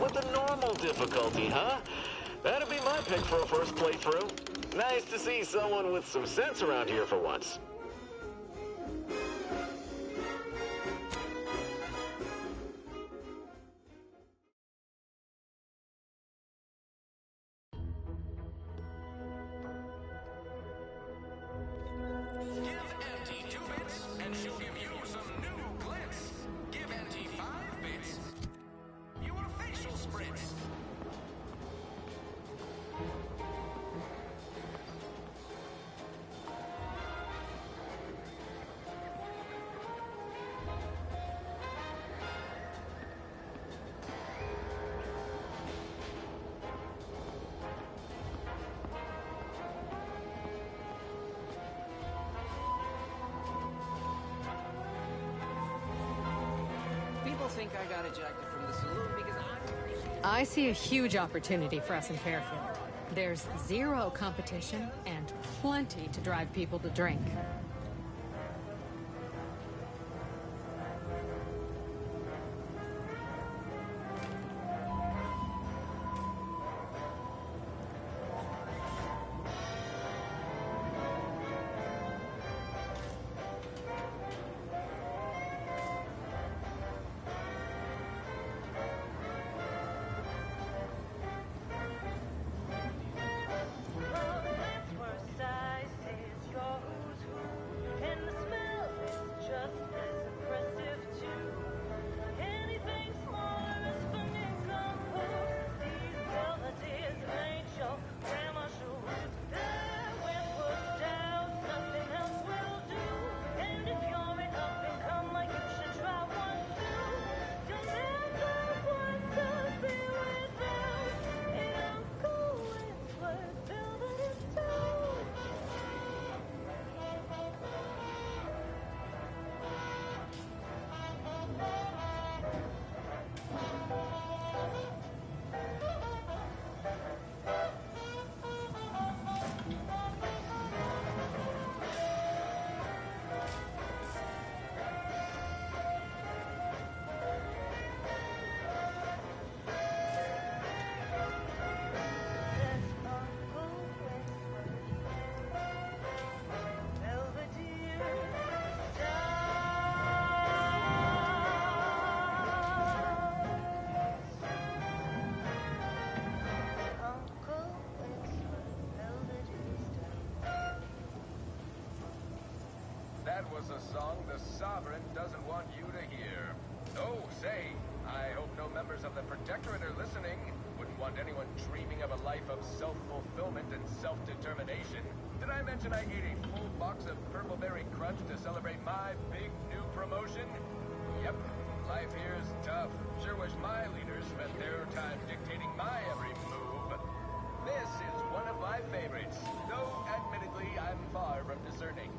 with the normal difficulty, huh? That'd be my pick for a first playthrough. Nice to see someone with some sense around here for once. Think I got ejected from the saloon because I see a huge opportunity for us in Fairfield. There's zero competition and plenty to drive people to drink. That was a song the Sovereign doesn't want you to hear. Oh, say, I hope no members of the Protectorate are listening. Wouldn't want anyone dreaming of a life of self-fulfillment and self-determination. Did I mention I ate a full box of Purpleberry Crunch to celebrate my big new promotion? Yep, life here's tough. Sure wish my leaders spent their time dictating my every move. This is one of my favorites, though admittedly I'm far from discerning.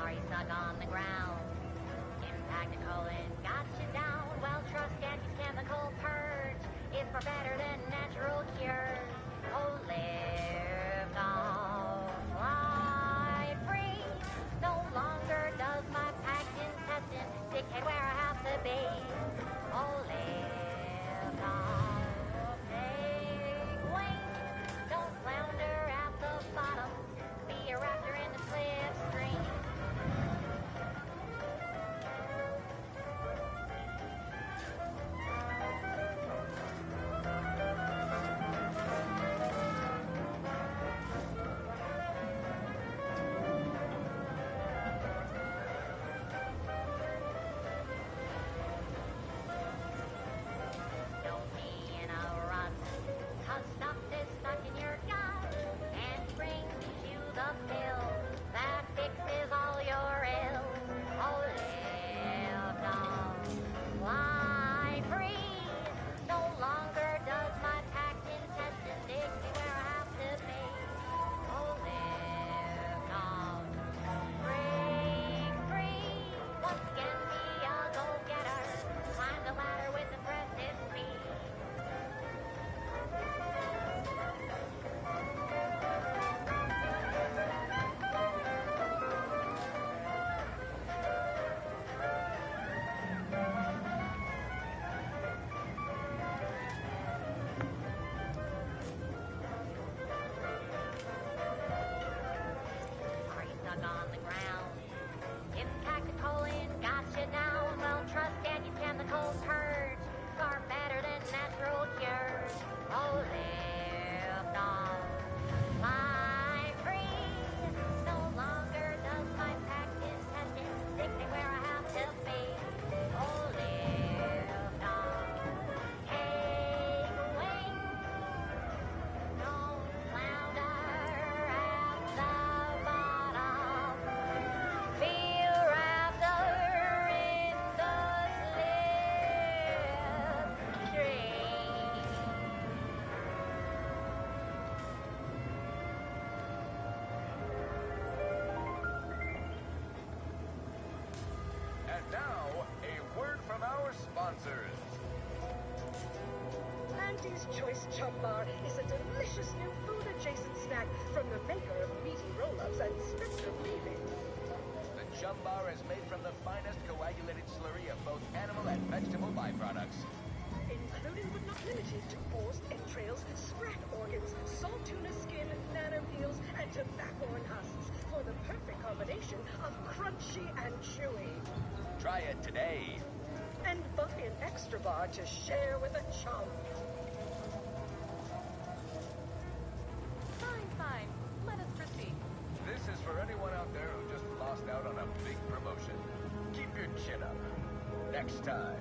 Are you stuck on the ground? Impractical and got you down. Well, trust Andy's chemical purge is far better than natural cures. Oh, live. This Chum Bar is a delicious new food-adjacent snack from the maker of meaty roll-ups and Spencer Leaving. The Chum Bar is made from the finest coagulated slurry of both animal and vegetable byproducts. Including but not limited to forced entrails, sprat organs, salt tuna skin, nanner peels, and tobacco and husks for the perfect combination of crunchy and chewy. Try it today. And buy an extra bar to share with a chum. Fine. Let us proceed. This is for anyone out there who just lost out on a big promotion. Keep your chin up. Next time.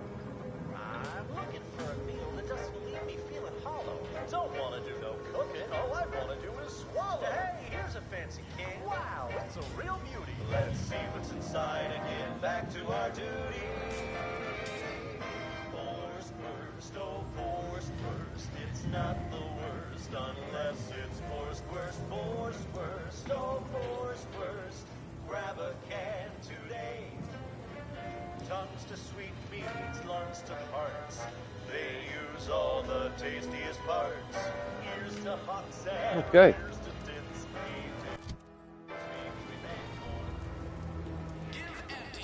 I'm looking for a meal that doesn't leave me feeling hollow. Don't want to do no cooking. All I want to do is swallow. Hey, here's a fancy can. Wow, it's a real beauty. Let's see what's inside and get back to our duty. Forced worst. It's not the worst unless it's forced worst. Oh, forced worst. Grab a can today. Tongues to sweet meats, lungs to hearts. They use all the tastiest parts. Here's to hot sand. Okay. Here's to dince meat.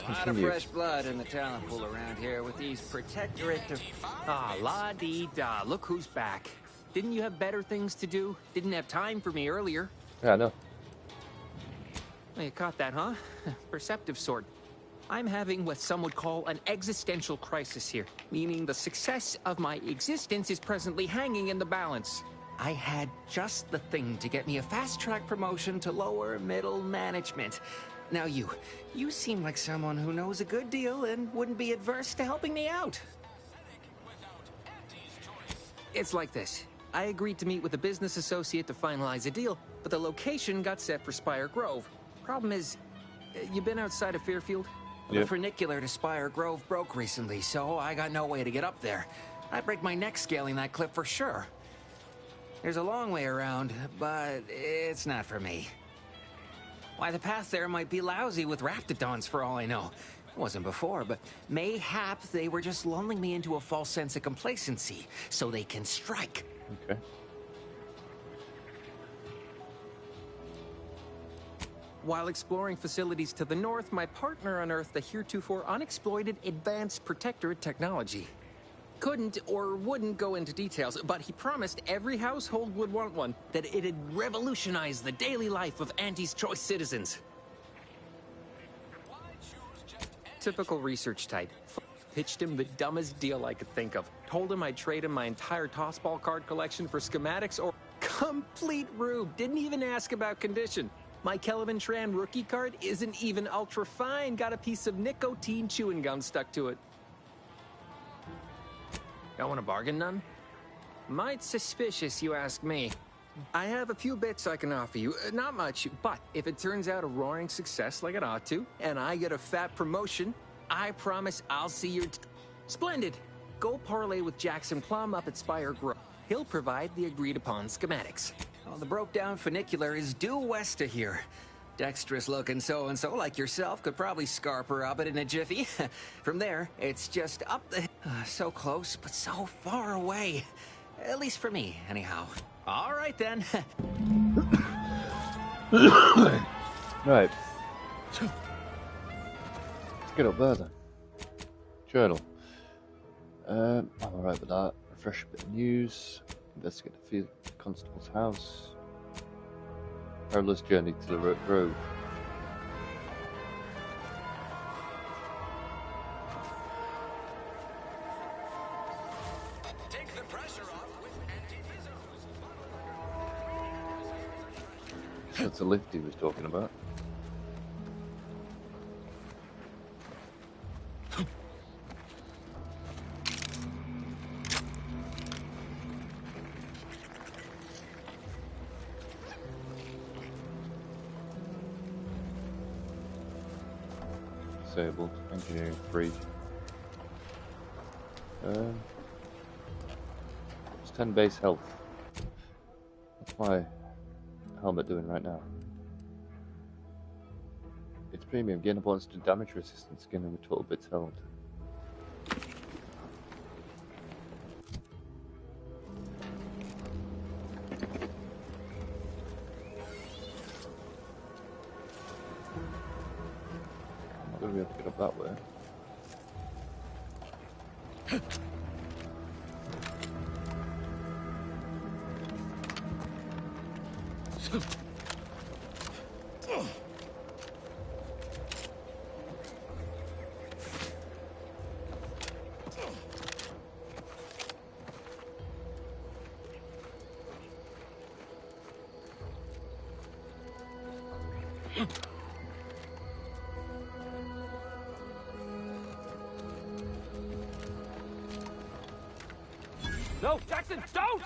A lot of fresh blood in the talent pool around here with these protectorate of... Ah, la-dee-da, look who's back. Didn't you have better things to do? Didn't have time for me earlier. Yeah, I know. Well, you caught that, huh? Perceptive sort. I'm having what some would call an existential crisis here, meaning the success of my existence is presently hanging in the balance. I had just the thing to get me a fast-track promotion to lower middle management. Now you seem like someone who knows a good deal and wouldn't be adverse to helping me out. It's like this. I agreed to meet with a business associate to finalize a deal, but the location got set for Spire Grove. Problem is, you been outside of Fairfield? Yeah. The funicular to Spire Grove broke recently, so I got no way to get up there. I'd break my neck scaling that cliff for sure. There's a long way around, but it's not for me. Why, the path there might be lousy with raptidons for all I know. It wasn't before, but mayhap they were just lulling me into a false sense of complacency so they can strike. Okay. While exploring facilities to the north, my partner unearthed a heretofore unexploited advanced protectorate technology. Couldn't or wouldn't go into details, but he promised every household would want one, that it'd revolutionize the daily life of Anti's choice citizens. Typical research type. Pitched him the dumbest deal I could think of. Told him I'd trade him my entire tossball card collection for schematics or... Complete rube. Didn't even ask about condition. My Kelvin Tran rookie card isn't even ultra fine. Got a piece of nicotine chewing gum stuck to it. Y'all want a bargain, none? Might suspicious, you ask me. I have a few bits I can offer you. Not much, but if it turns out a roaring success like it ought to, and I get a fat promotion, I promise I'll see your... Splendid! Go parlay with Jackson Plum up at Spire Grove. He'll provide the agreed-upon schematics. Well, the broke-down funicular is due west of here. Dexterous-looking so-and-so like yourself could probably scarp her up it in a jiffy. From there, it's just up the... so close, but so far away. At least for me, anyhow. All right, then. Right. Let's get up there, then. Journal. I'm alright with that. Refresh a bit of news. Investigate the field constable's house. Perilous journey to the grove. Take the pressure off with anti-fizzos. That's the lift he was talking about. Disabled, engineering free. It's 10 base health. What's my helmet doing right now? It's premium, gain a bonus to damage resistance, gain over total bits held. Gonna be able to get up that way. No, Jackson, don't!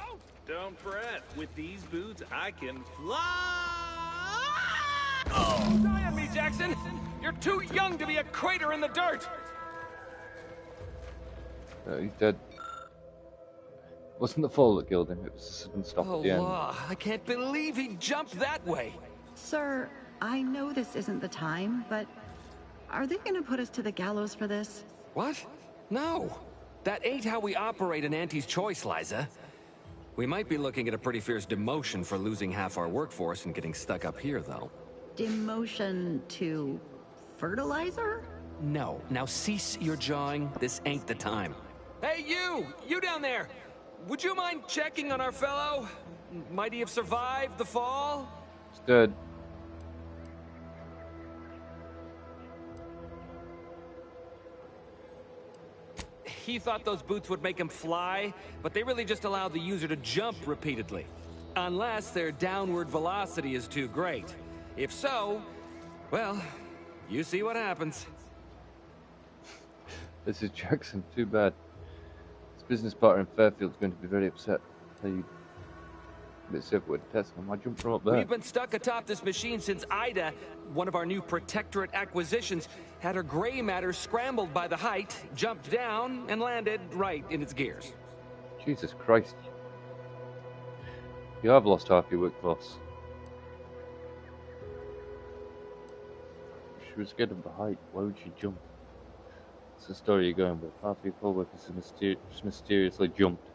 Don't fret. With these boots, I can fly! Oh, die on me, Jackson! You're too young to be a crater in the dirt! He's dead. It wasn't the fall that killed him, it was the sudden stop at the end. I can't believe he jumped that way! Sir, I know this isn't the time, but are they gonna put us to the gallows for this? What? No! That ain't how we operate in Auntie's Choice, Liza. We might be looking at a pretty fierce demotion for losing half our workforce and getting stuck up here, though. Demotion to fertilizer? No. Now cease your jawing. This ain't the time. Hey, you! You down there! Would you mind checking on our fellow? Might he have survived the fall? He's dead. He thought those boots would make him fly, but they really just allow the user to jump repeatedly. Unless their downward velocity is too great. If so, well, you see what happens. This is Jackson, too bad. His business partner in Fairfield's going to be very upset. He bit safe with the test him. I jumped from up there. We've been stuck atop this machine since Ida, one of our new Protectorate acquisitions, had her gray matter scrambled by the height, jumped down, and landed right in its gears. Jesus Christ. You have lost half your workforce. She was scared of the height. Why would she jump? That's the story you're going with. Half your co-workers mysteriously jumped.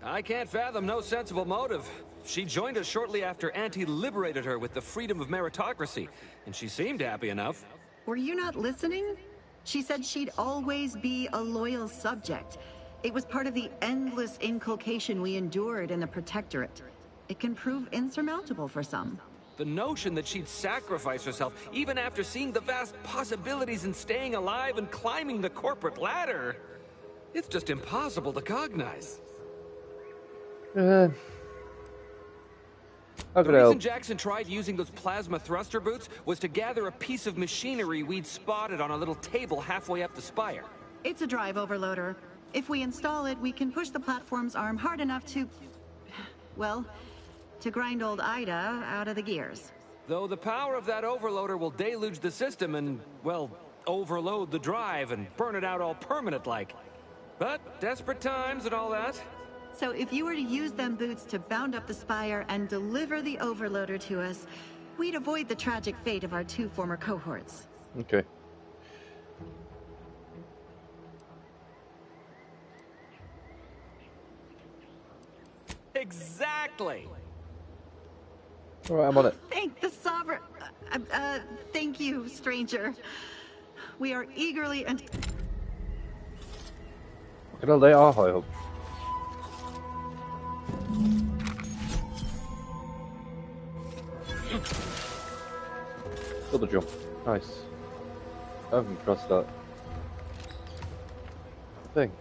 I can't fathom no sensible motive. She joined us shortly after Auntie liberated her with the freedom of meritocracy, and she seemed happy enough. Were you not listening? She said she'd always be a loyal subject. It was part of the endless inculcation we endured in the Protectorate. It can prove insurmountable for some. The notion that she'd sacrifice herself, even after seeing the vast possibilities in staying alive and climbing the corporate ladder, it's just impossible to cognize. How The could I reason help? Jackson tried using those plasma thruster boots was to gather a piece of machinery we'd spotted on a little table halfway up the spire. It's a drive overloader. If we install it, we can push the platform's arm hard enough to... well, to grind old Ida out of the gears. Though the power of that overloader will deluge the system and, well, overload the drive and burn it out all permanent-like. But desperate times and all that. So if you were to use them boots to bound up the spire and deliver the overloader to us, we'd avoid the tragic fate of our two former cohorts. Okay. Exactly! Alright, I'm on it. Thank the Sovereign... thank you, stranger. We are eagerly and... Look at they are high up. Double jump. Nice. I haven't crossed that thing.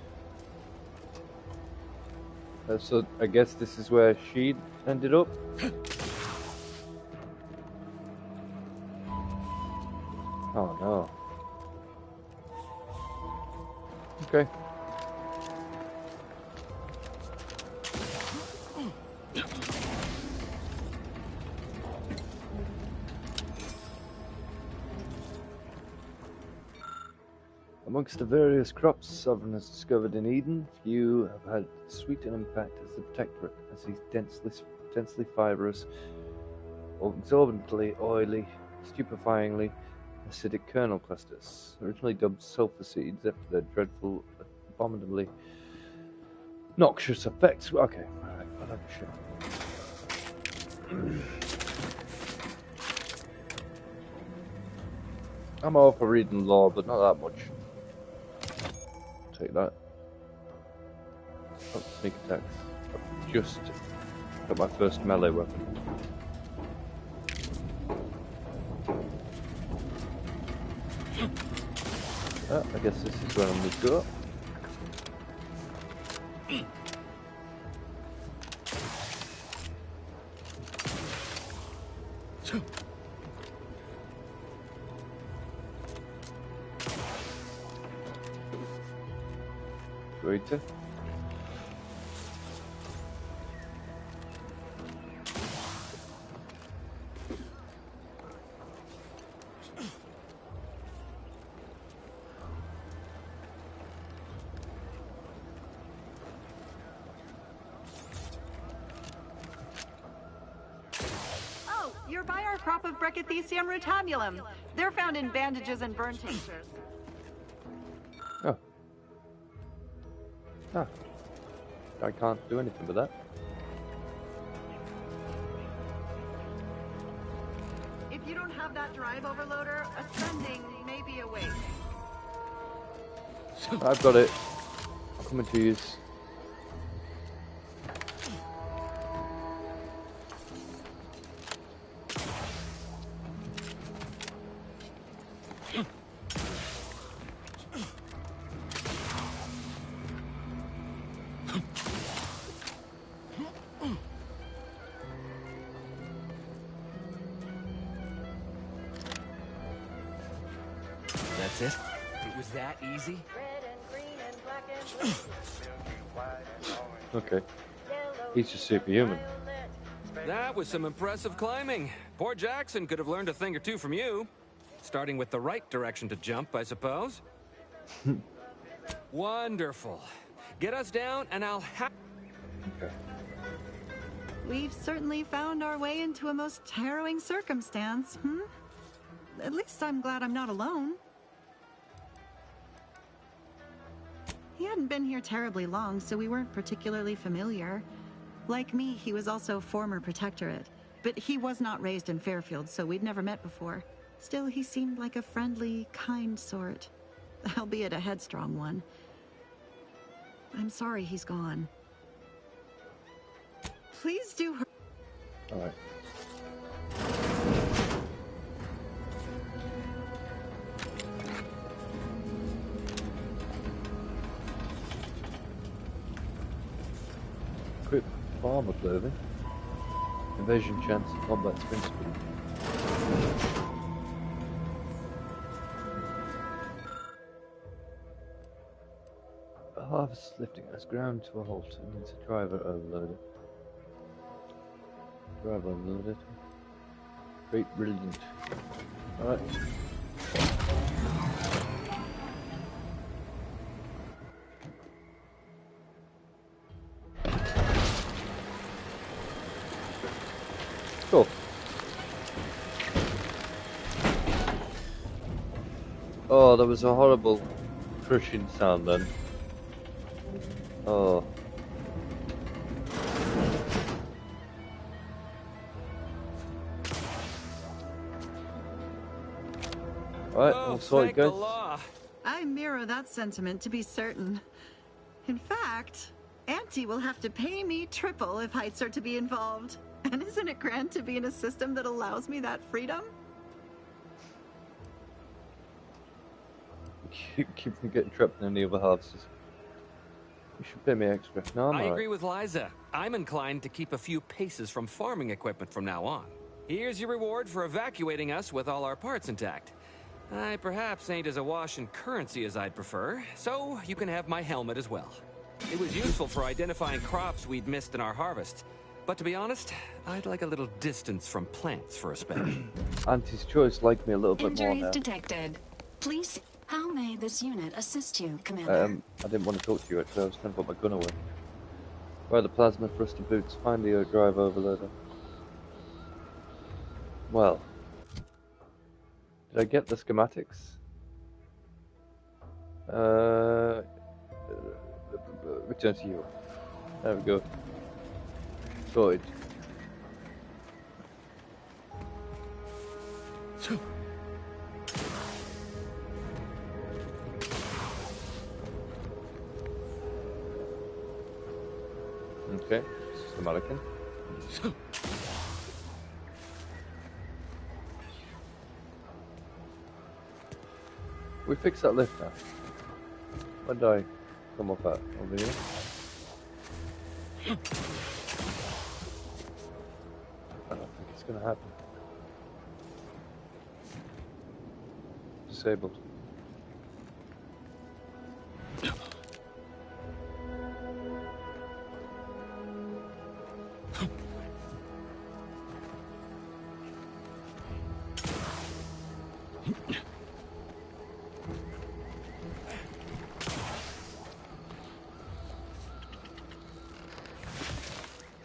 So I guess this is where she ended up. Oh no. Okay. Amongst the various crops Sovereign has discovered in Eden, few have had as sweet an impact as the Protectorate, as these densely fibrous, exorbitantly oily, stupefyingly acidic kernel clusters, originally dubbed sulfur seeds after their dreadful, abominably noxious effects. Okay, alright, I don't shit. I'm all for reading lore, but not that much. Take that. Oh, sneak attacks. I've just got my first melee weapon. I guess this is where I need to go. Great. You're by our crop of Brachythecium rutamulum. They're found in bandages and burn tinctures. Oh. Ah. I can't do anything with that. If you don't have that drive overloader, ascending may be a waste. I've got it. I'm coming to use. That's it? It was that easy? Okay. He's just superhuman. That was some impressive climbing. Poor Jackson could have learned a thing or two from you. Starting with the right direction to jump, I suppose. Wonderful. Get us down and I'll Okay. We've certainly found our way into a most harrowing circumstance, At least I'm glad I'm not alone. He hadn't been here terribly long, so we weren't particularly familiar. Like me, he was also former Protectorate, but he was not raised in Fairfield, so we'd never met before. Still, he seemed like a friendly, kind sort, albeit a headstrong one. I'm sorry he's gone. Please do. All right. Equip armor clothing. Evasion chance and combat sprint speed. A harvest lifting us ground to a halt and needs a driver overloaded. Driver overloaded. Great brilliant. Alright. Cool. Oh, there was a horrible crushing sound then. Oh. Alright, we'll sort it, guys. I mirror that sentiment, to be certain. In fact, Auntie will have to pay me triple if heights are to be involved. And isn't it grand to be in a system that allows me that freedom? Keep from getting trapped in any other houses. You should pay me extra. No, I'm I alright. agree with Liza. I'm inclined to keep a few paces from farming equipment from now on. Here's your reward for evacuating us with all our parts intact. I perhaps ain't as awash in currency as I'd prefer, so you can have my helmet as well. It was useful for identifying crops we'd missed in our harvest. But to be honest, I'd like a little distance from plants for a spell. Auntie's choice liked me a little bit more Injuries now. detected. Please, how may this unit assist you, Commander? I didn't want to talk to you actually, I was trying to put my gun away. Right, the plasma thruster boots, find the drive overloader. Well, did I get the schematics? Return to you. There we go. Sorted. Okay, this is the mannequin. We fixed that lift now. When do I come up at? Over here? I don't think it's gonna happen. Disabled.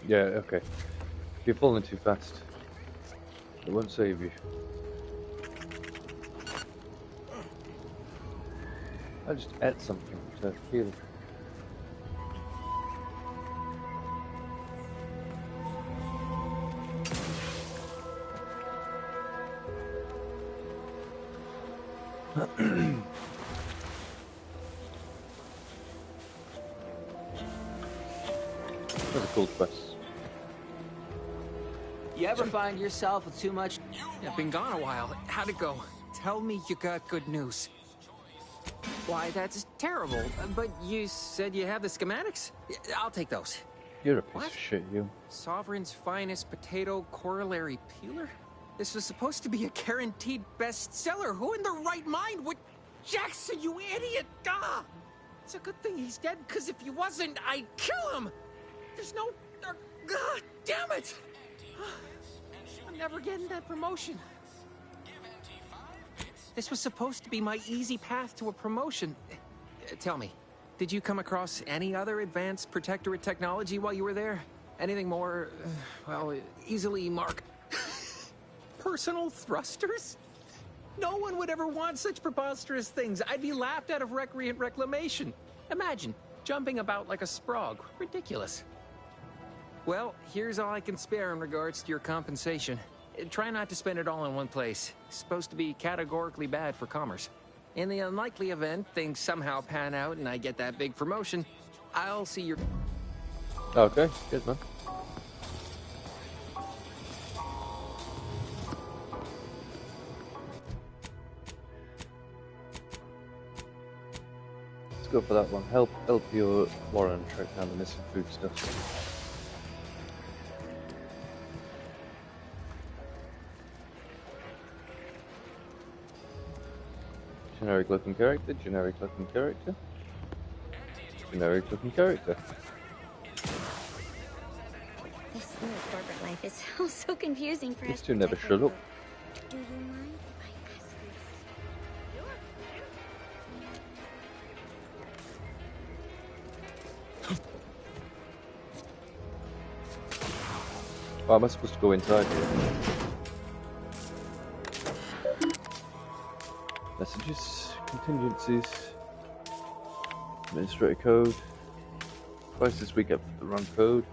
Yeah, okay. If you're falling too fast, it won't save you. I just ate something to heal. That's a cool quest. You ever find yourself with too much? I've been gone a while. How'd it go? Tell me you got good news. Why, that's terrible. But you said you have the schematics? I'll take those. You're a piece of shit, you. Sovereign's finest potato corollary peeler? This was supposed to be a guaranteed bestseller. Who in their right mind would... Jackson, you idiot! Ah! It's a good thing he's dead, because if he wasn't, I'd kill him! There's no... God damn it! I'm never getting that promotion. This was supposed to be my easy path to a promotion. Tell me, did you come across any other advanced Protectorate technology while you were there? Anything more, well, easily marked? Personal thrusters? No one would ever want such preposterous things. I'd be laughed out of recreant reclamation. Imagine, jumping about like a sprog. Ridiculous. Well, here's all I can spare in regards to your compensation. Try not to spend it all in one place. It's supposed to be categorically bad for commerce. In the unlikely event things somehow pan out and I get that big promotion, I'll see your... Okay, good man. Let's go for that one. Help your Warren track down the missing foodstuffs. Generic looking character, generic looking character, generic looking character. This new corporate life is so confusing for us. These two never shut up. Do you mind if I ask you? Oh, am I supposed to go inside here? Messages, contingencies, administrator code. Twice this week I've put the wrong code.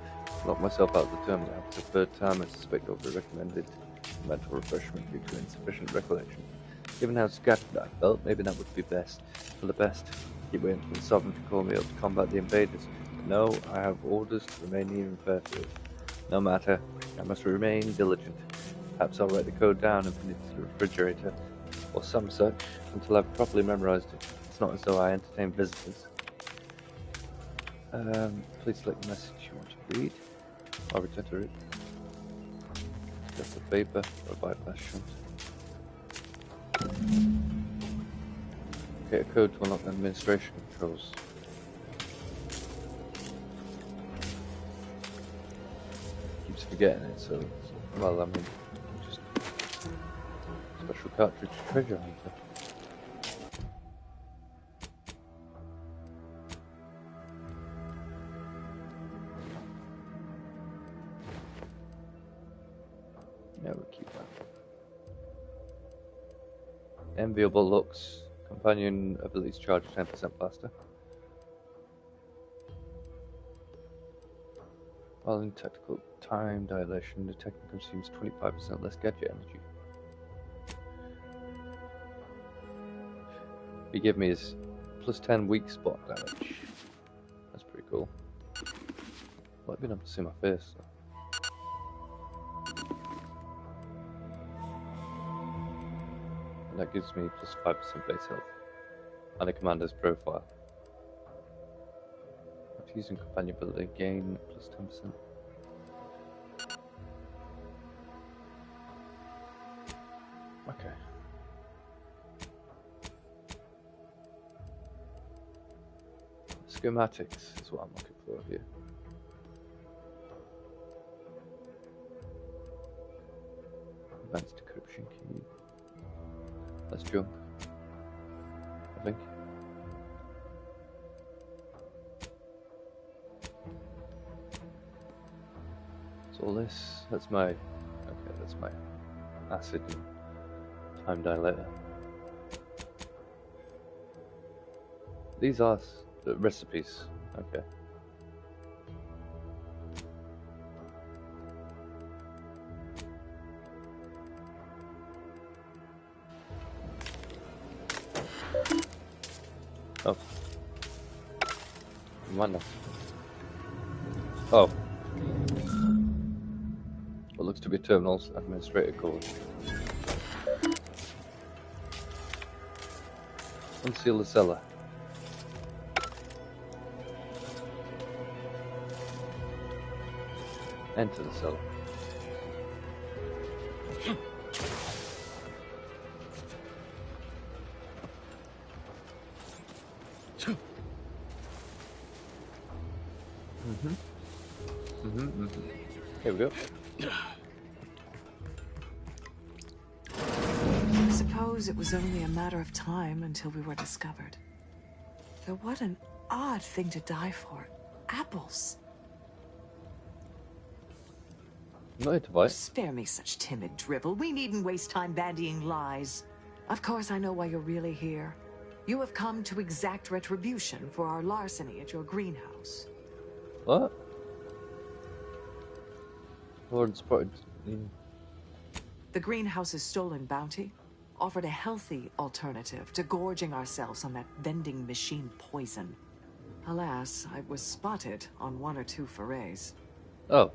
Locked myself out of the terminal after the third time. I suspect over recommended mental refreshment due to insufficient recollection. Given how scattered I felt, maybe that would be best. For the best. Keep waiting for the Sovereign to call me up to combat the invaders. But no, I have orders to remain here in Fairfield. No matter, I must remain diligent. Perhaps I'll write the code down and pin it to the refrigerator, or some such, until I've properly memorized it. It's not as though I entertain visitors. Please select the message you want to read. I'll return to it. Just a paper or a bypass shunt. Okay, a code to unlock administration controls. Keeps forgetting it, so well, I mean, just special cartridge treasure hunter. Yeah, we'll keep that. Enviable looks. Companion abilities charge 10% faster. While in tactical time dilation, the technique consumes 25% less gadget energy. What he gave me is plus 10 weak spot damage. That's pretty cool. I've been able to see my face. So. And that gives me plus 5% base health. And a commander's profile. After using companion ability, gain plus 10%. Okay. Schematics is what I'm looking for here. Advanced decryption key. Let's jump. I think. So all this, that's my acid and time dilator. These are the recipes. Okay. Oh. Mana. Oh. What looks to be terminals administrator code. Unseal the cellar. Enter the cellar. Here we go. I suppose it was only a matter of time until we were discovered. Though what an odd thing to die for. Apples. No, Tobias. Spare me such timid drivel. We needn't waste time bandying lies. Of course, I know why you're really here. You have come to exact retribution for our larceny at your greenhouse. What? Lord spotted. The greenhouse's stolen bounty offered a healthy alternative to gorging ourselves on that vending machine poison. Alas, I was spotted on 1 or 2 forays. Oh.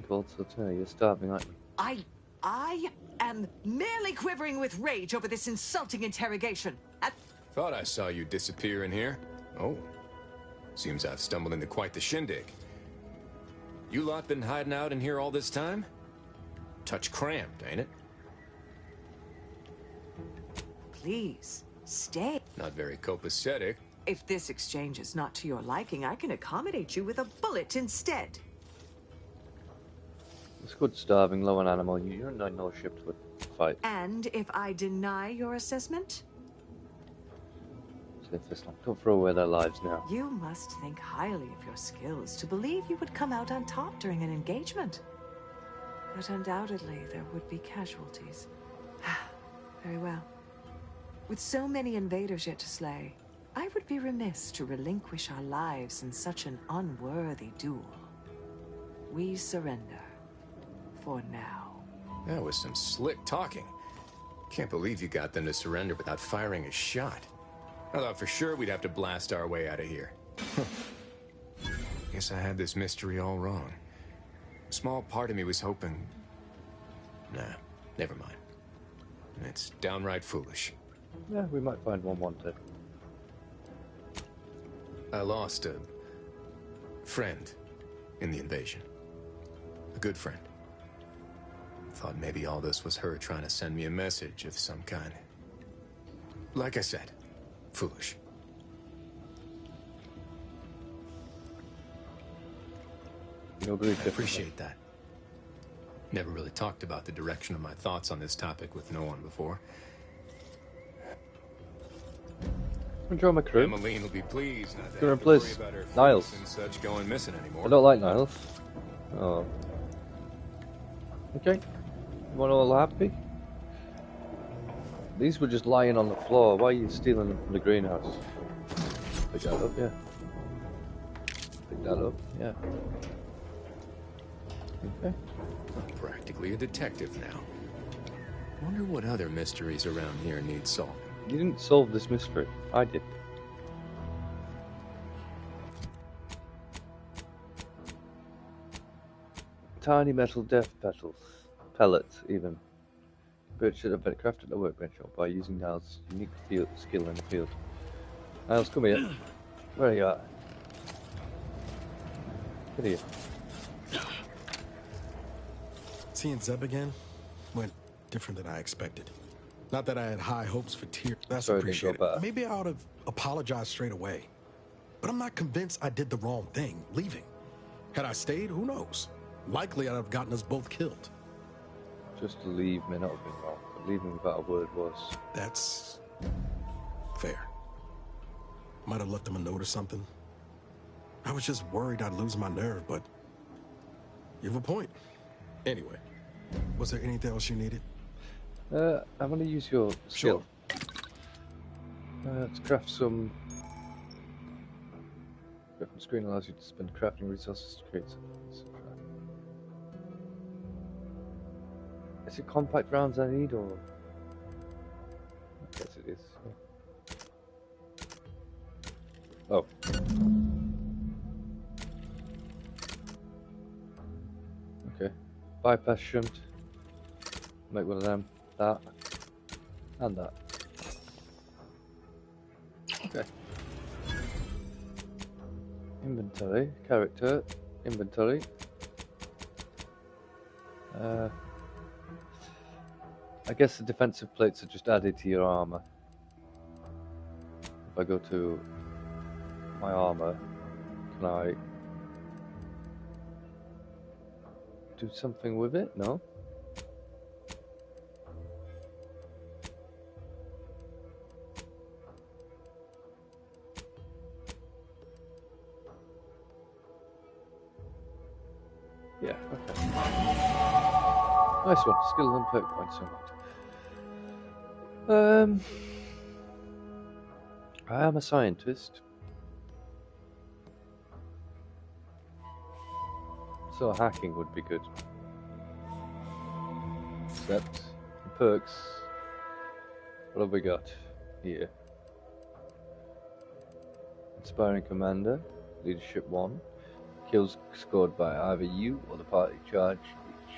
Cold Sultana, you're starving, aren't you? I am merely quivering with rage over this insulting interrogation. Thought I saw you disappear in here. Oh. Seems I've stumbled into quite the shindig. You lot been hiding out in here all this time? Touch cramped, ain't it? Please, stay. Not very copacetic. If this exchange is not to your liking, I can accommodate you with a bullet instead. It's good starving, low on animal. You're in no ship to fight. And if I deny your assessment? Don't throw away their lives now. You must think highly of your skills to believe you would come out on top during an engagement. But undoubtedly, there would be casualties. Very well. With so many invaders yet to slay, I would be remiss to relinquish our lives in such an unworthy duel. We surrender. For now. That was some slick talking. Can't believe you got them to surrender without firing a shot. I thought for sure we'd have to blast our way out of here. Guess I had this mystery all wrong. A small part of me was hoping... Nah, never mind. It's downright foolish. Yeah, we might find one wanted. I lost a... friend in the invasion. A good friend. Thought maybe all this was her trying to send me a message of some kind. Like I said, foolish. I appreciate that. Never really talked about the direction of my thoughts on this topic with no one before. Enjoy my crew. Emmeline will be pleased not to Gonna have to worry replace about her Niles. and such going missing anymore. I don't like Niles. Oh. Okay. You want all happy? These were just lying on the floor. Why are you stealing them from the greenhouse? Pick that up, yeah. Pick that up, yeah. Okay. Practically a detective now. Wonder what other mysteries around here need solving. You didn't solve this mystery. I did. tiny metal death pellets even. Birch should have been crafted at the workbench by using Niles' unique skill in the field. Niles, come here. Where are you at? Get here. Seeing Zeb again went different than I expected. Not that I had high hopes for Tyr. That's appreciated. Maybe I ought to apologize straight away. But I'm not convinced I did the wrong thing, leaving. Had I stayed, who knows? Likely I'd have gotten us both killed. Just to leave may not have been wrong, but leaving without a word was. That's fair. Might have left him a note or something. I was just worried I'd lose my nerve, but you have a point. Anyway, was there anything else you needed? I want to use your skill. To craft some. Crafting screen allows you to spend crafting resources to create something. Is it compact rounds I need, or? I guess it is. Yeah. Oh. Okay. Bypass shunt. Make one of them. That. And that. Okay. Inventory. Character. Inventory. I guess the defensive plates are just added to your armor. If I go to my armor, can I do something with it? No? Yeah, okay. Nice one. Skill and perk points unlocked. I am a scientist. So hacking would be good. Except the perks. What have we got here? Inspiring Commander, Leadership 1. Kills scored by either you or the party charge each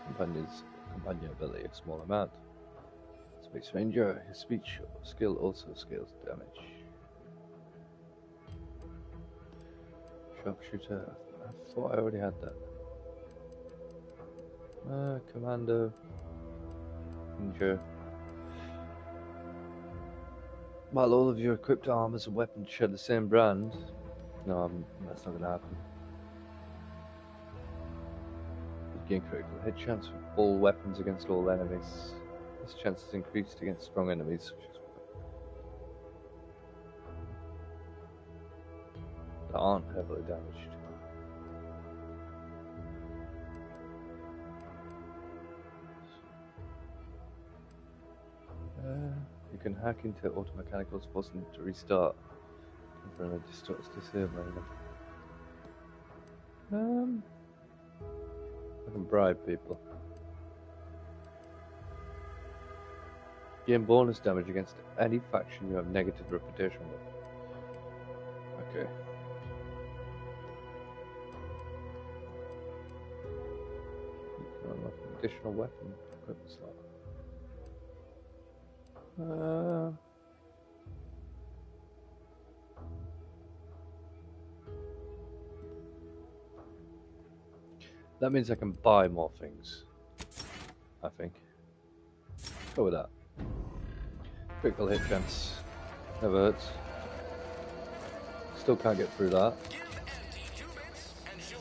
companion ability a small amount. Space Ranger, his speech skill also scales damage. Sharpshooter, I thought I already had that. Commander, Ranger. While all of your equipped armors and weapons share the same brand, no, that's not going to happen. You gain critical hit chance with all weapons against all enemies. This chance is increased against strong enemies, such as that aren't heavily damaged. You can hack into automechanicals, forcing them to restart. Temporarily disabling them. I can bribe people. Gain bonus damage against any faction you have negative reputation with. Okay. You can unlock an additional weapon equipment slot. That means I can buy more things, I think. Go with that. Critical hit chance. Never hurts. Still can't get through that.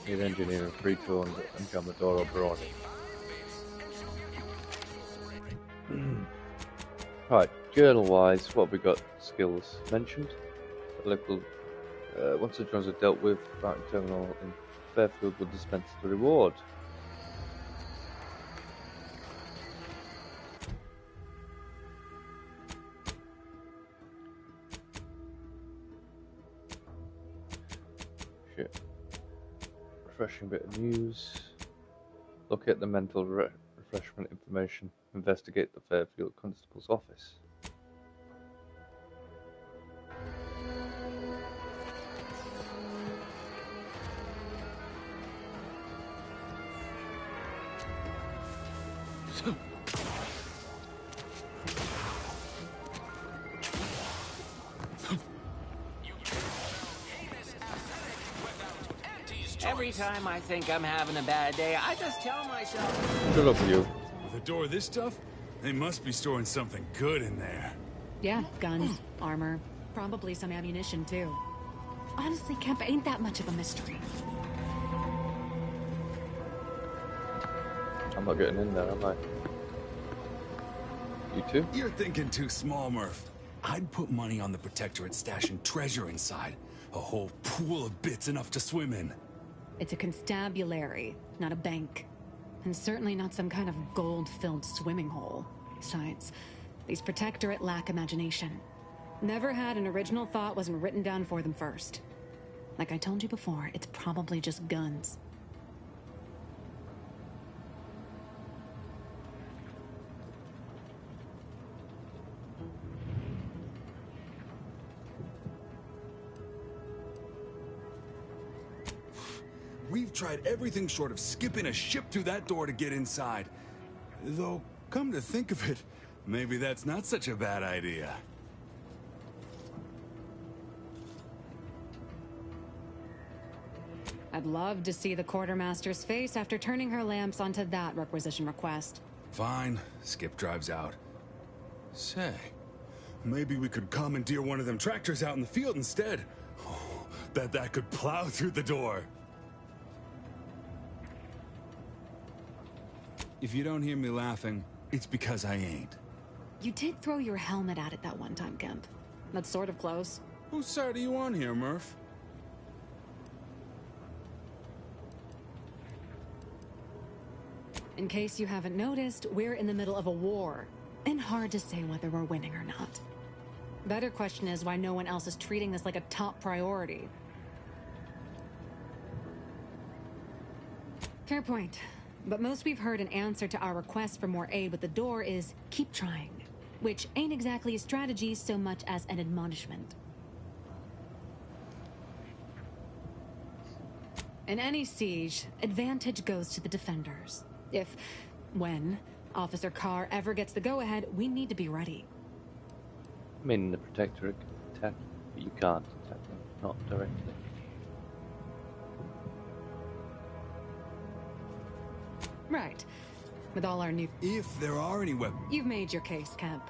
Need engineering, free tone, and Gamadoro Baroni. Right, journal-wise, what have we got? Skills mentioned. Local. Once the drones are dealt with, Barton Terminal in Fairfield will dispense the reward. Shit. Refreshing bit of news. Look at the mental refreshment information. Investigate the Fairfield Constable's office. Every time I think I'm having a bad day, I just tell myself... Shut up, you. With a door this tough? They must be storing something good in there. Yeah, guns, armor, probably some ammunition, too. Honestly, Kemp ain't that much of a mystery. I'm not getting in there, am I? You too? You're thinking too small, Murph. I'd put money on the Protectorate stashing treasure inside. A whole pool of bits enough to swim in. It's a constabulary, not a bank. And certainly not some kind of gold-filled swimming hole. Besides, these Protectorate lack imagination. Never had an original thought wasn't written down for them first. Like I told you before, it's probably just guns. We've tried everything short of skipping a ship through that door to get inside. Though, come to think of it, maybe that's not such a bad idea. I'd love to see the quartermaster's face after turning her lamps onto that requisition request. Fine. Skip drives out. Say, maybe we could commandeer one of them tractors out in the field instead. Oh, bet that could plow through the door. If you don't hear me laughing, it's because I ain't. You did throw your helmet at it that one time, Kemp. That's sort of close. Whose side are you on here, Murph? In case you haven't noticed, we're in the middle of a war. And hard to say whether we're winning or not. Better question is why no one else is treating this like a top priority. Fair point. But most we've heard in answer to our request for more aid with the door is, keep trying. Which ain't exactly a strategy so much as an admonishment. In any siege, advantage goes to the defenders. When Officer Carr ever gets the go-ahead, we need to be ready. I mean, the Protectorate can attack, but you can't attack them, not directly. Right. With all our new... If there are any weapons... You've made your case, Kemp.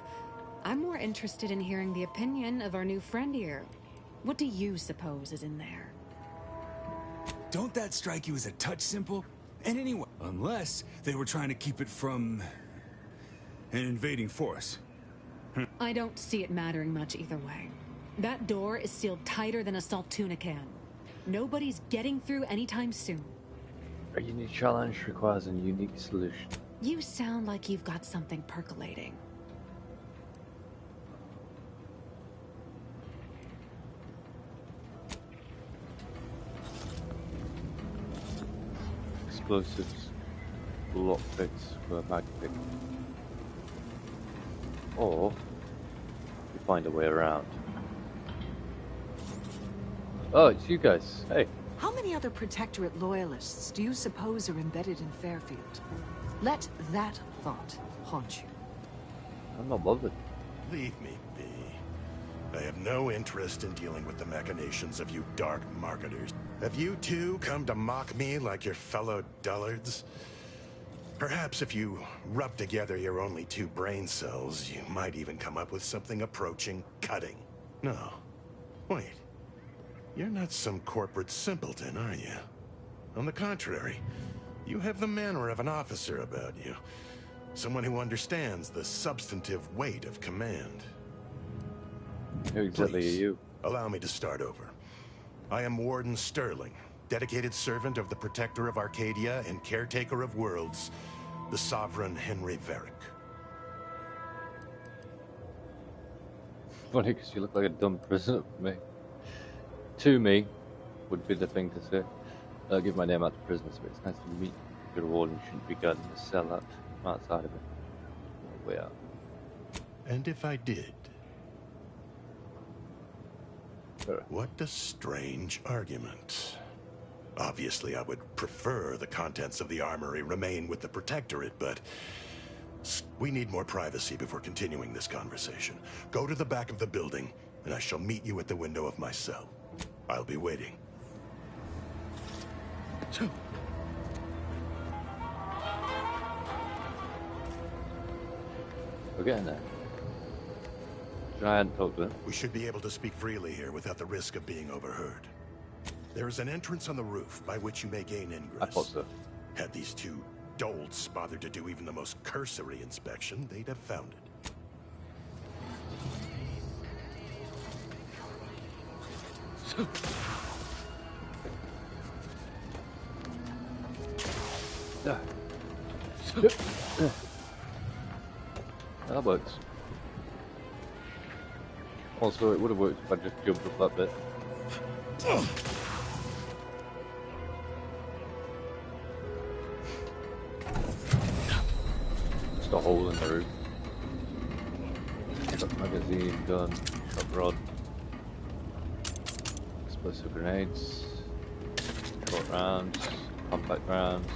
I'm more interested in hearing the opinion of our new friend here. What do you suppose is in there? Don't that strike you as a touch simple? And anyway, unless they were trying to keep it from... an invading force. I don't see it mattering much either way. That door is sealed tighter than a salt tuna can. Nobody's getting through anytime soon. A unique challenge requires a unique solution. You sound like you've got something percolating. Explosives, lockpicks for a mag pick. Or we find a way around. Oh, it's you guys. Hey. How many other Protectorate loyalists do you suppose are embedded in Fairfield? Let that thought haunt you. I'm not bothered. Leave me be. I have no interest in dealing with the machinations of you dark marketers. Have you two come to mock me like your fellow dullards? Perhaps if you rub together your only 2 brain cells, you might even come up with something approaching cutting. No. Wait. You're not some corporate simpleton, are you? On the contrary, you have the manner of an officer about you. Someone who understands the substantive weight of command. Who exactly Please, are you? Allow me to start over. I am Warden Sterling, dedicated servant of the Protector of Arcadia and caretaker of worlds, the Sovereign Henry Varick. Funny, because you look like a dumb prisoner to me. To me, would be the thing to say. I'll give my name out to prisoners, but it's nice to meet your warden. Shouldn't be guarding the cell out from outside of it. We are. And if I did? What a strange argument. Obviously, I would prefer the contents of the armory remain with the Protectorate, but We need more privacy before continuing this conversation. Go to the back of the building, and I shall meet you at the window of my cell. I'll be waiting. We're getting there. Giant talker. We should be able to speak freely here without the risk of being overheard. There is an entrance on the roof by which you may gain ingress. I thought so. Had these two dolts bothered to do even the most cursory inspection, they'd have found it. That works. Also, it would have worked if I just jumped up that bit. Just a hole in the roof. Got magazine, gun, shot rod, explosive grenades, short rounds, compact rounds,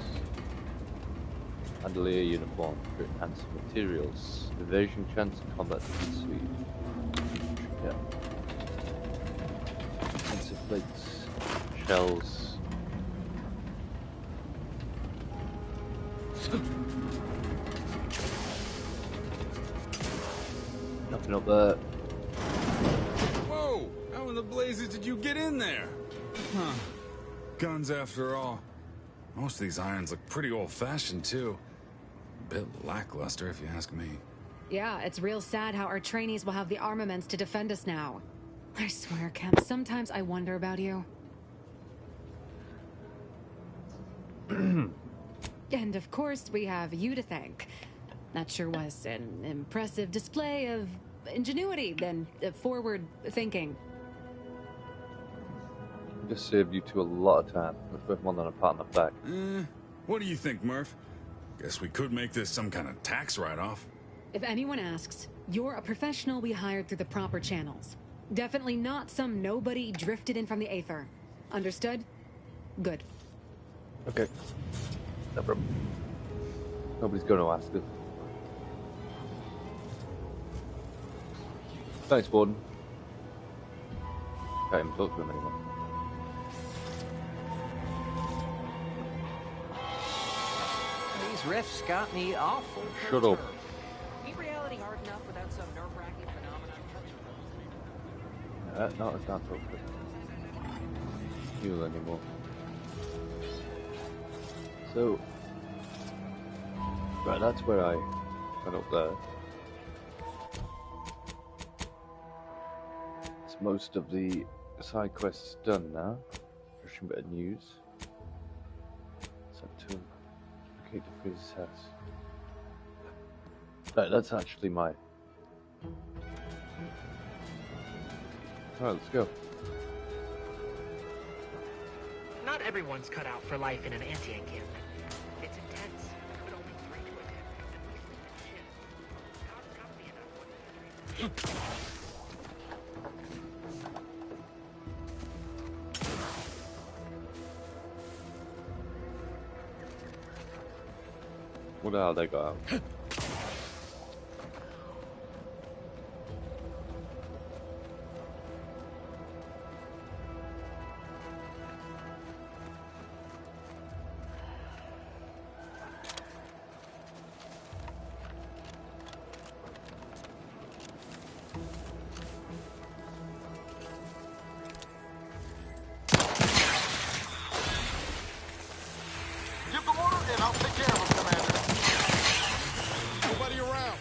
bandolier uniform for enhanced materials, evasion chance, combat suite. Yeah. Defensive plates, shells. Nothing up there. Whoa! How in the blazes did you get in there? Huh. Guns after all. Most of these irons look pretty old-fashioned, too. A bit lackluster, if you ask me. Yeah, it's real sad how our trainees will have the armaments to defend us now. I swear, Kemp, sometimes I wonder about you. And of course, we have you to thank. That sure was an impressive display of ingenuity and forward thinking. Just saved you two a lot of time. It's worth more than a pat on the back. What do you think, Murph? Guess we could make this some kind of tax write-off. If anyone asks, you're a professional we hired through the proper channels. Definitely not some nobody drifted in from the Aether. Understood? Good. Okay. No problem. Nobody's going to ask it. Thanks, Warden. Can't even talk to him anymore. These riffs got me awful. Shut up. Ain't reality hard enough without some nerve-wracking phenomenon? No, I can't talk to you anymore. So, right, that's where I got up there. It's most of the side quests done now. Fresh bit of news. It's up to locate the Freeze's house. Right, that's actually my. Alright, let's go. Not everyone's cut out for life in an anti-encampment. It's intense, but only 3 to attend. What the hell they got out? Give the order and I'll take care of him, Commander. Nobody around.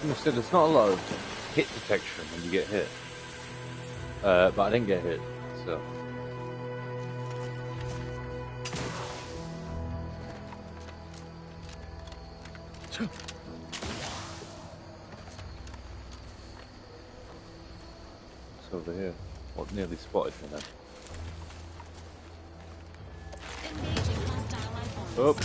Understood, there's not a lot of hit detection when you get hit. But I didn't get hit, so. It's over here. What nearly spotted me then? Oh.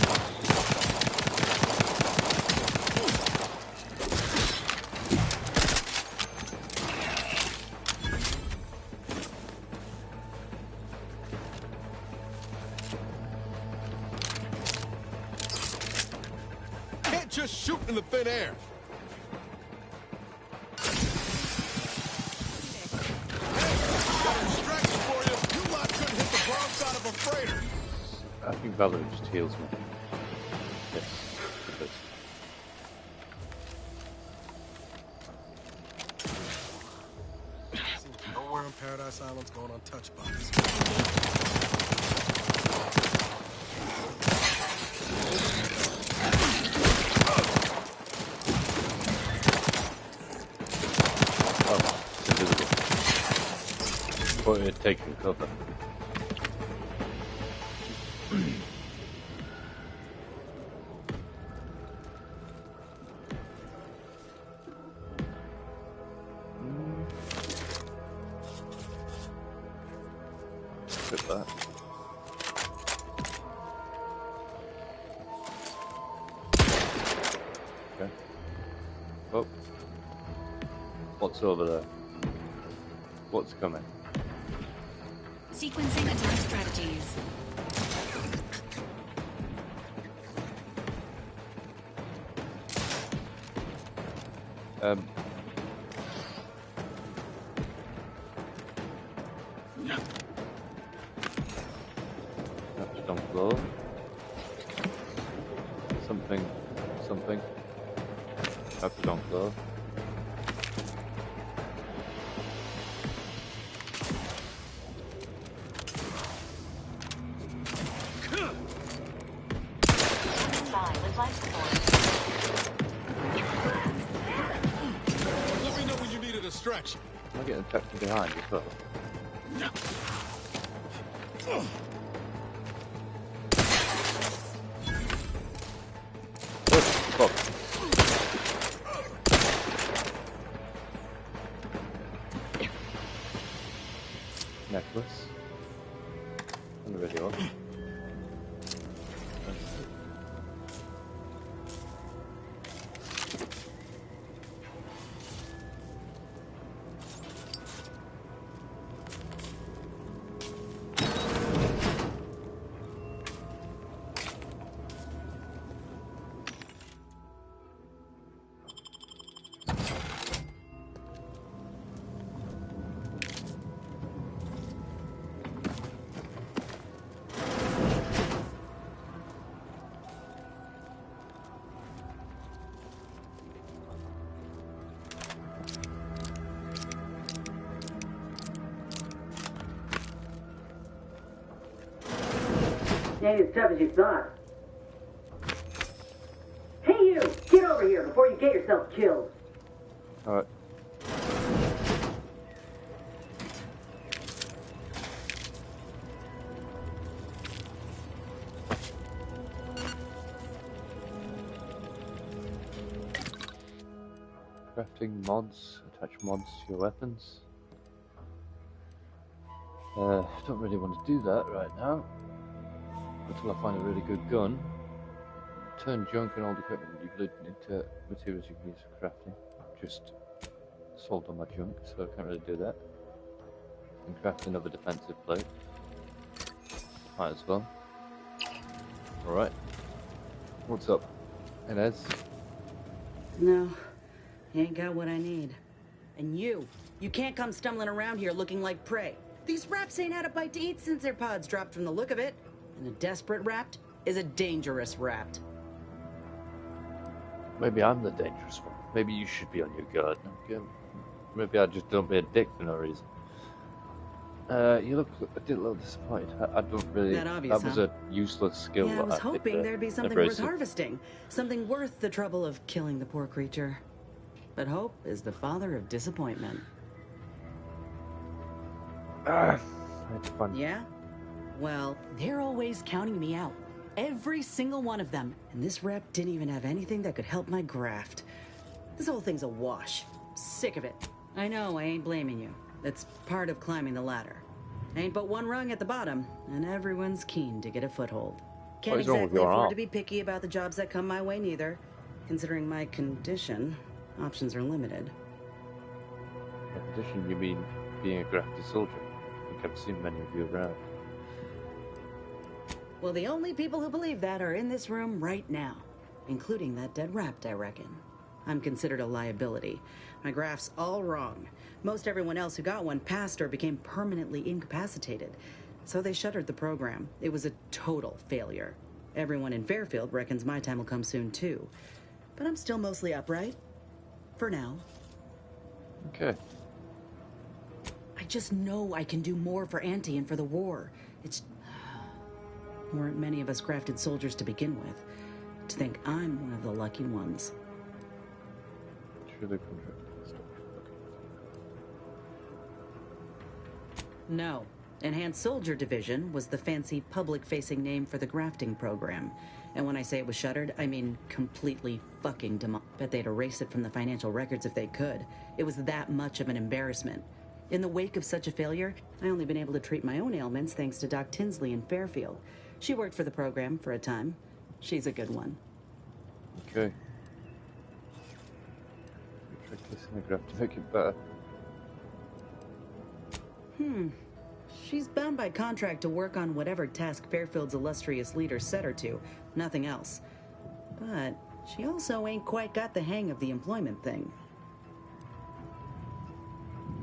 shooting in the thin air. Got an extraction for you. You lot couldn't hit the broadside of a freighter. I think Valerie just heals me. Yes, it does. Nowhere in Paradise Island's going untouched by this. Oh, it's invisible. Or it takes your cover. That. Okay. Oh. What's over there? What's coming? Sequencing attack strategies. Something. That's the floor. Let me know when you need a distraction. I'm getting attacked from behind as well. Necklace. On the radio. Ain't as tough as you thought. Hey you! Get over here before you get yourself killed. Alright. Crafting mods, attach mods to your weapons. Don't really want to do that right now. Until I find a really good gun. Turn junk and old equipment you've looted into materials you can use for crafting. Just sold on my junk, so I can't really do that. And craft another defensive plate. Might as well. Alright. What's up, Inez? No, you ain't got what I need. And you can't come stumbling around here looking like prey. These raps ain't had a bite to eat since their pods dropped from the look of it. And a desperate rapt is a dangerous rapt. Maybe I'm the dangerous one. Maybe you should be on your guard. Maybe I just don't be a dick for no reason. You look a little disappointed. I don't really... That was a useless skill. Yeah, I was hoping there'd be something worth harvesting. Something worth the trouble of killing the poor creature. But hope is the father of disappointment. Yeah? Well, they're always counting me out. Every single one of them. And this rep didn't even have anything that could help my graft. This whole thing's a wash. Sick of it. I know, I ain't blaming you. That's part of climbing the ladder. Ain't but one rung at the bottom, and everyone's keen to get a foothold. Can't exactly afford to be picky about the jobs that come my way neither. Considering my condition, options are limited. By condition, you mean being a grafted soldier? I think I've seen many of you around. Well, the only people who believe that are in this room right now. including that dead rapt, I reckon. I'm considered a liability. My graph's all wrong. Most everyone else who got one passed or became permanently incapacitated. So they shuttered the program. It was a total failure. Everyone in Fairfield reckons my time will come soon, too. But I'm still mostly upright. For now. Okay. I just know I can do more for Auntie and for the war. Weren't many of us grafted soldiers to begin with. To think I'm one of the lucky ones. No. Enhanced Soldier Division was the fancy public-facing name for the grafting program. And when I say it was shuttered, I mean completely fucking Bet they'd erase it from the financial records if they could. It was that much of an embarrassment. In the wake of such a failure, I only been able to treat my own ailments thanks to Doc Tinsley in Fairfield. She worked for the program for a time. She's a good one. Okay. Try kissing the graph to make it better. She's bound by contract to work on whatever task Fairfield's illustrious leader set her to. Nothing else. But she also ain't quite got the hang of the employment thing.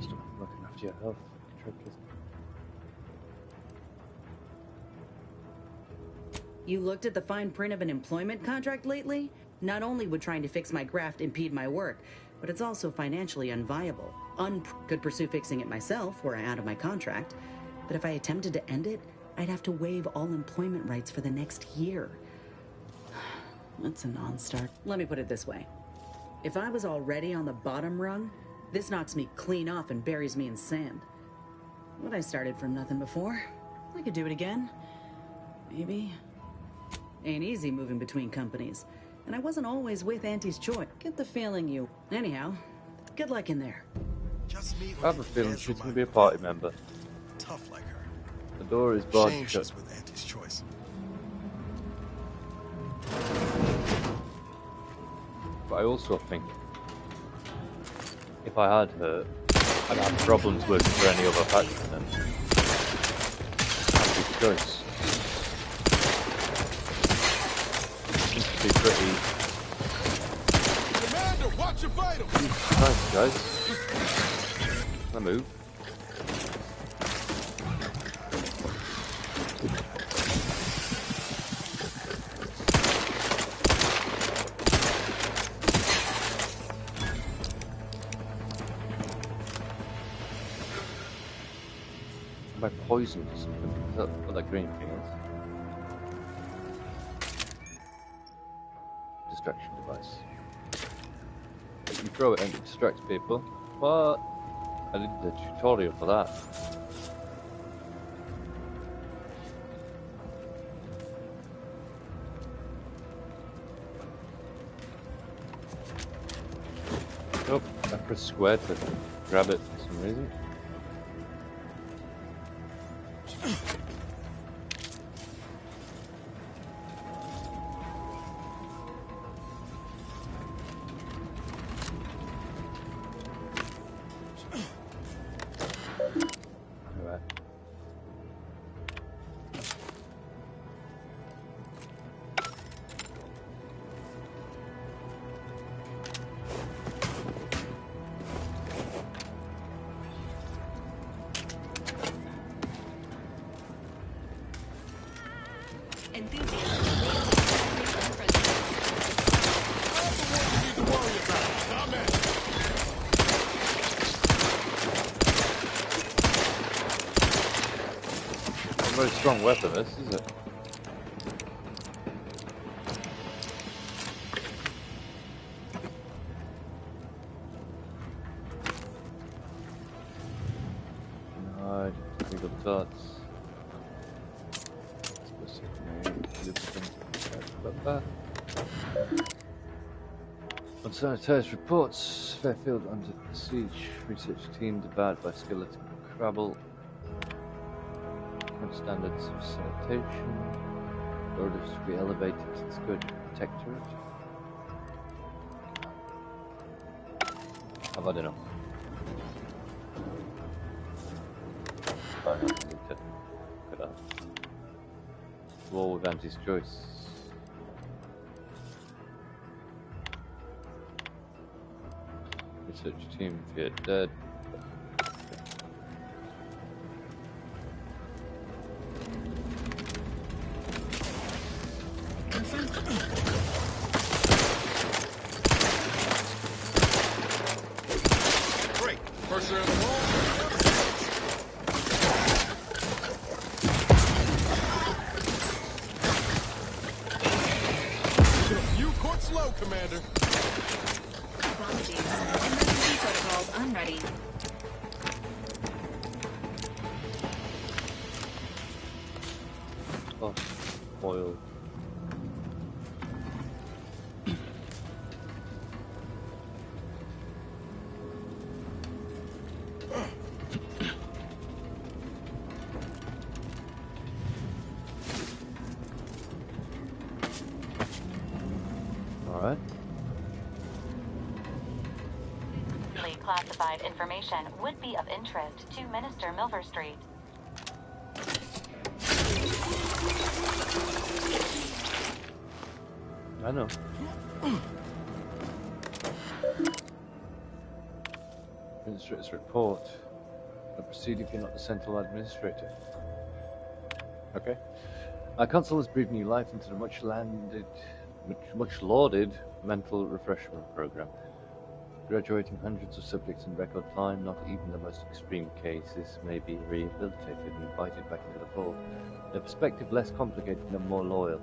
Stop looking after your health. Try kissing. You looked at the fine print of an employment contract lately? Not only would trying to fix my graft impede my work, but it's also financially unviable. Could pursue fixing it myself were I out of my contract. But if I attempted to end it, I'd have to waive all employment rights for the next year. That's a non-start. Let me put it this way. If I was already on the bottom rung, this knocks me clean off and buries me in sand. But I started from nothing before. I could do it again. Maybe. Ain't easy moving between companies. And I wasn't always with Auntie's choice. Get the feeling you... Anyhow, good luck in there. I have a feeling she's going to be a party member. Tough like her. The door is barred shut. She's with Auntie's choice. But I also think if I had her, I'd have problems working for any other faction then. Auntie's choice. Seems to be pretty... Commander, watch your vitals! Nice, guys. Can I move? Am I poisoned or something? Is that what that green thing is? Distraction device. You throw it and it distracts people. What? I did the tutorial for that. Nope, I pressed square to grab it for some reason. Very strong weapon, this, is it? No, illegal darts. Unsanitized reports. Fairfield under siege. Research team devoured by skeleton crabble. Standards of sanitation. Orders to be elevated to the Scourge Protectorate. I've had enough. I need to look at that. War with Auntie's choice. research team if you're dead. Great. First in the wall. You caught slow, Commander. Apologies. Emergency protocols unready. Oh, oil. All right. Classified information would be of interest to Minister Milverstreet. I know. Administrator's report. I'll proceed if you're not the Central Administrator. Okay. Our Consul has breathed new life into the much lauded mental refreshment program. Graduating hundreds of subjects in record time, not even the most extreme cases may be rehabilitated and invited back into the fold. In a perspective less complicated and more loyal.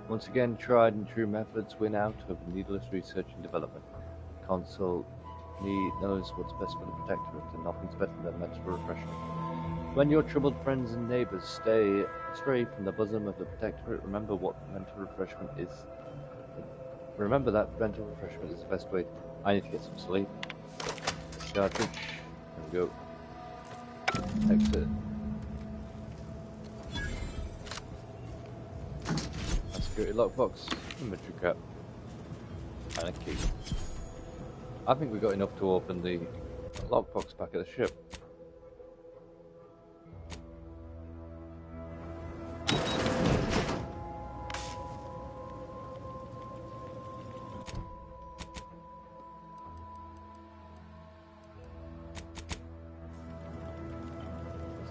Once again, tried and true methods win out over needless research and development. Consul knows what's best for the Protectorate, and nothing's better than mental refreshment. When your troubled friends and neighbors stray from the bosom of the Protectorate, remember what mental refreshment is. Remember that mental refreshment is the best way. I need to get some sleep. Cartridge. There we go. Exit. A security lockbox. Inventory cap. And a key. I think we got enough to open the lockbox back at the ship.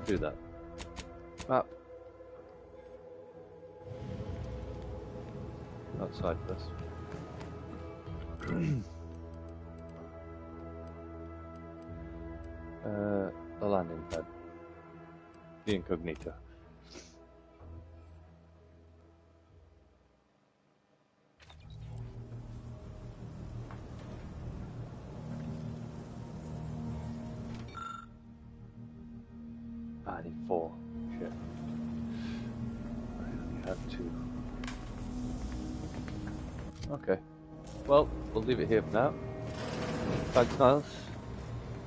Do that. Map. Outside first. The landing pad. The incognito. I need 4. Shit. I only have 2. Okay. Well, we'll leave it here for now. Thanks, Niles.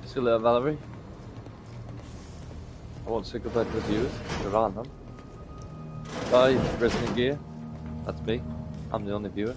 See you later, Valerie. I won't say goodbye to the viewers. There are none. Bye, Resident Gear. That's me. I'm the only viewer.